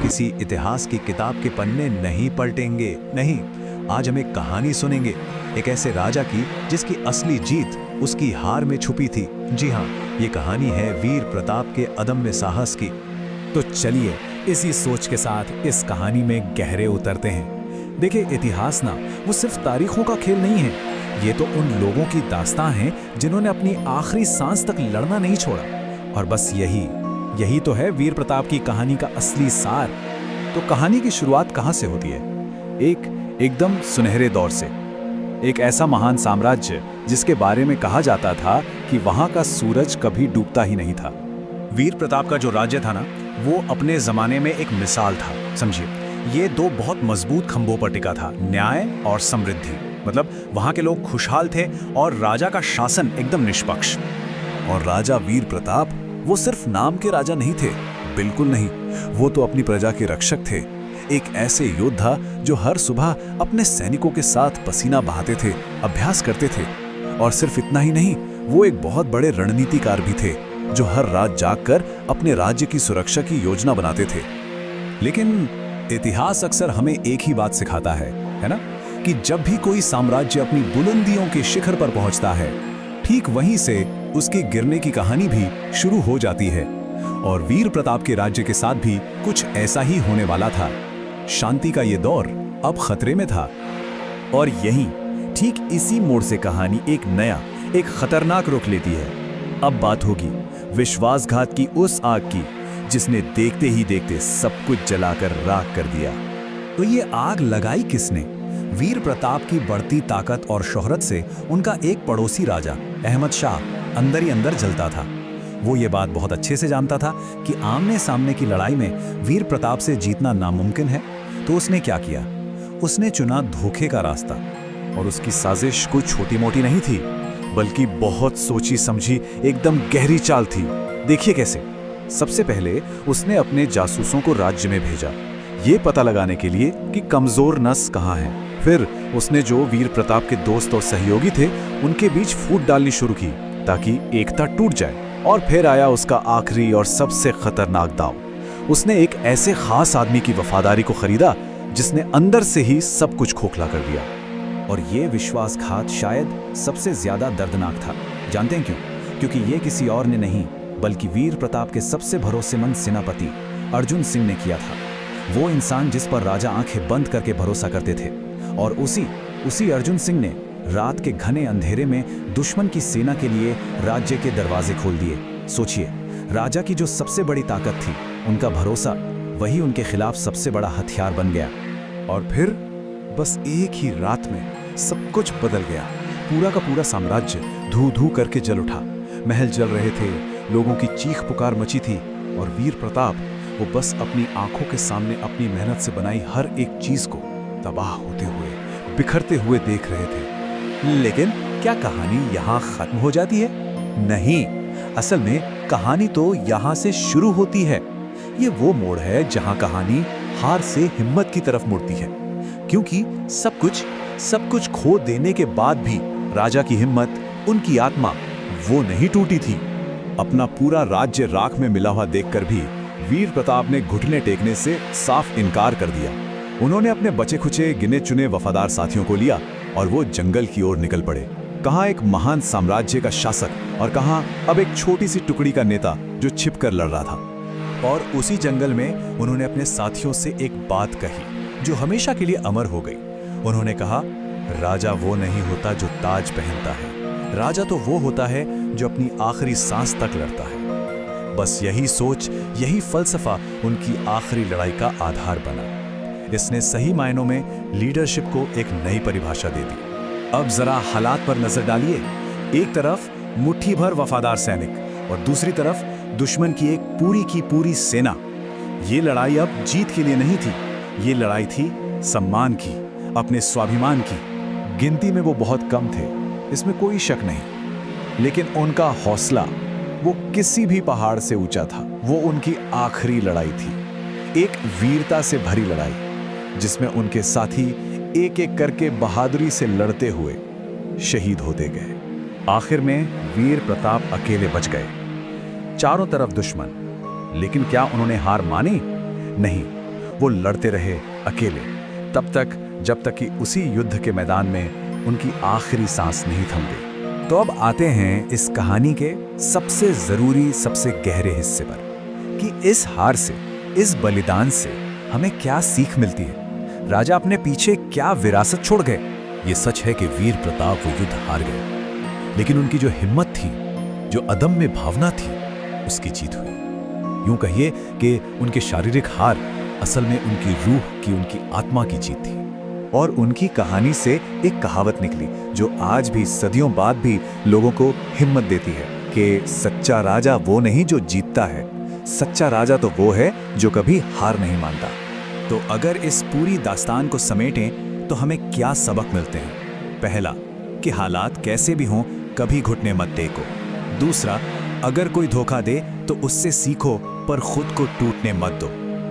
किसी इतिहास की किताब के पन्ने नहीं पलटेंगे, नहीं। आज हम एक कहानी सुनेंगे, एक ऐसे राजा की जिसकी असली जीत उसकी हार में छुपी थी। जी हाँ, ये कहानी है वीर प्रताप के अदम्य साहस की। तो चलिए इसी सोच के साथ इस कहानी में गहरे उतरते हैं। देखिए, इतिहास ना वो सिर्फ तारीखों का खेल नहीं है, ये तो उन लोगों की दास्तां है जिन्होंने अपनी आखिरी सांस तक लड़ना नहीं छोड़ा। और बस यही तो है वीर प्रताप की कहानी का असली सार। तो कहानी की शुरुआत कहाँ से होती है? एकदम सुनहरे दौर से। एक ऐसा महान साम्राज्य जिसके बारे में कहा जाता था कि वहां का सूरज कभी डूबता ही नहीं था। वीर प्रताप का जो राज्य था ना, वो अपने जमाने में एक मिसाल था। समझिए, ये दो बहुत मजबूत खंभों पर टिका था, न्याय और समृद्धि। मतलब वहां के लोग खुशहाल थे और राजा का शासन एकदम निष्पक्ष। और राजा वीर प्रताप वो सिर्फ नाम के राजा नहीं थे, बिल्कुल नहीं। वो तो अपनी प्रजा के रक्षक थे, एक ऐसे योद्धा जो हर सुबह अपने सैनिकों के साथ पसीना बहाते थे, अभ्यास करते थे। और सिर्फ इतना ही नहीं, वो एक बहुत बड़े रणनीतिकार भी थे जो हर रात जागकर अपने राज्य की सुरक्षा की योजना बनाते थे। लेकिन इतिहास अक्सर हमें एक ही बात सिखाता है ना, कि जब भी कोई साम्राज्य अपनी बुलंदियों के शिखर पर पहुंचता है, ठीक वहीं से उसके गिरने की कहानी भी शुरू हो जाती है। और वीर प्रताप के राज्य के साथ भी कुछ ऐसा ही होने वाला था। शांति का ये दौर अब खतरे में था। और यहीं ठीक इसी मोड़ से कहानी एक खतरनाक रुख लेती है। अब बात होगी विश्वासघात की उस आग की जिसने देखते ही देखते सब कुछ जलाकर राख कर दिया। तो ये आग लगाई किसने? वीर प्रताप की बढ़ती ताकत और शोहरत से उनका एक पड़ोसी राजा अहमद शाह अंदर ही अंदर जलता था। वो ये बात बहुत अच्छे से जानता था कि आमने सामने की लड़ाई में वीर प्रताप से जीतना नामुमकिन है। तो उसने क्या किया? उसने चुना धोखे का रास्ता। और उसकी साजिश कोई छोटी मोटी नहीं थी, बल्कि बहुत सोची समझी एकदम गहरी चाल थी। देखिए कैसे। सबसे पहले उसने अपने जासूसों को राज्य में भेजा, ये पता लगाने के लिए कि कमजोर नस कहाँ है। फिर उसने जो वीर प्रताप के दोस्त और सहयोगी थे उनके बीच फूट डालनी शुरू की ताकि एकता टूट जाए। और फिर आया उसका आखिरी और सबसे खतरनाक दांव। उसने एक ऐसे खास आदमी की वफादारी को खरीदा जिसने अंदर से ही सब कुछ खोखला कर दिया। और ये विश्वासघात शायद सबसे ज्यादा दर्दनाक था। जानते हैं क्यों? क्योंकि ये किसी और ने नहीं, बल्कि वीर प्रताप के सबसे भरोसेमंद सेनापति अर्जुन सिंह ने किया था। वो इंसान जिस पर राजा आंखें बंद करके भरोसा करते थे। और उसी अर्जुन सिंह ने रात के घने अंधेरे में दुश्मन की सेना के लिए राज्य के दरवाजे खोल दिए। सोचिए, राजा की जो सबसे बड़ी ताकत थी, उनका भरोसा, वही उनके खिलाफ सबसे बड़ा हथियार बन गया। और फिर बस एक ही रात में सब कुछ बदल गया। पूरा का पूरा साम्राज्य धू धू करके जल उठा। महल जल रहे थे, लोगों की चीख पुकार मची थी। और वीर प्रताप वो बस अपनी आंखों के सामने अपनी मेहनत से बनाई हर एक चीज को तबाह होते हुए, बिखरते हुए देख रहे थे। लेकिन क्या कहानी यहाँ खत्म हो जाती है? नहीं, असल में कहानी तो यहाँ से शुरू होती है। ये वो मोड़ है जहाँ कहानी हार से हिम्मत की तरफ मुड़ती है। क्योंकि सब कुछ खो देने के बाद भी राजा की हिम्मत, उनकी आत्मा, वो नहीं टूटी थी। अपना पूरा राज्य राख में मिला हुआ देखकर भी वीर प्रताप ने घुटने टेकने से साफ इनकार कर दिया। उन्होंने अपने बचे खुचे गिने चुने वफादार साथियों को लिया और वो जंगल की ओर निकल पड़े। कहाँ एक महान साम्राज्य का शासक और कहाँ अब एक छोटी सी टुकड़ी का नेता जो छिपकर लड़ रहा था। और उसी जंगल में उन्होंने अपने साथियों से एक बात कही जो हमेशा के लिए अमर हो गई। उन्होंने कहा, राजा वो नहीं होता जो ताज पहनता है, राजा तो वो होता है जो अपनी आखिरी सांस तक लड़ता है। बस यही सोच, यही फलसफा उनकी आखिरी लड़ाई का आधार बना। इसने सही मायनों में लीडरशिप को एक नई परिभाषा दे दी। अब जरा हालात पर नजर डालिए। एक तरफ मुट्ठी भर वफादार सैनिक और दूसरी तरफ दुश्मन की पूरी सेना। ये लड़ाई अब जीत के लिए नहीं थी, ये लड़ाई थी सम्मान की, अपने स्वाभिमान की। गिनती में वो बहुत कम थे, इसमें कोई शक नहीं, लेकिन उनका हौसला वो किसी भी पहाड़ से ऊंचा था। वो उनकी आखिरी लड़ाई थी, एक वीरता से भरी लड़ाई जिसमें उनके साथी एक एक करके बहादुरी से लड़ते हुए शहीद होते गए। आखिर में वीर प्रताप अकेले बच गए। चारों तरफ दुश्मन, लेकिन क्या उन्होंने हार मानी? नहीं, वो लड़ते रहे अकेले, तब तक जब तक कि उसी युद्ध के मैदान में उनकी आखिरी सांस नहीं थम गई। तो अब आते हैं इस कहानी के सबसे ज़रूरी, सबसे गहरे हिस्से पर कि इस हार से, इस बलिदान से हमें क्या सीख मिलती है। राजा अपने पीछे क्या विरासत छोड़ गए। ये सच है कि वीर प्रताप वो युद्ध हार गए, लेकिन उनकी जो हिम्मत थी, जो अदम्य भावना थी, उसकी जीत हुई। यूं कहिए कि उनके शारीरिक हार असल में उनकी रूह की, उनकी आत्मा की जीत थी। और उनकी कहानी से एक कहावत निकली जो आज भी सदियों बाद भी लोगों को हिम्मत देती है कि सच्चा राजा वो नहीं जो जीतता है, सच्चा राजा तो वो है जो कभी हार नहीं मानता। तो अगर इस पूरी दास्तान को समेटें तो हमें क्या सबक मिलते हैं? पहला, कि हालात कैसे भी हों कभी घुटने मत टेको। दूसरा, अगर कोई धोखा दे तो उससे सीखो पर खुद को टूटने मत दो।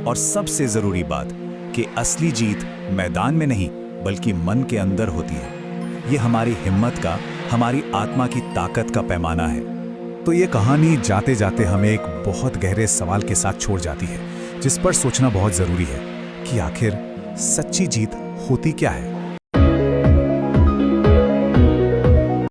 और सबसे जरूरी बात कि असली जीत मैदान में नहीं बल्कि मन के अंदर होती है। ये हमारी हिम्मत का, हमारी आत्मा की ताकत का पैमाना है। तो ये कहानी जाते जाते हमें एक बहुत गहरे सवाल के साथ छोड़ जाती है, जिस पर सोचना बहुत ज़रूरी है कि आखिर सच्ची जीत होती क्या है।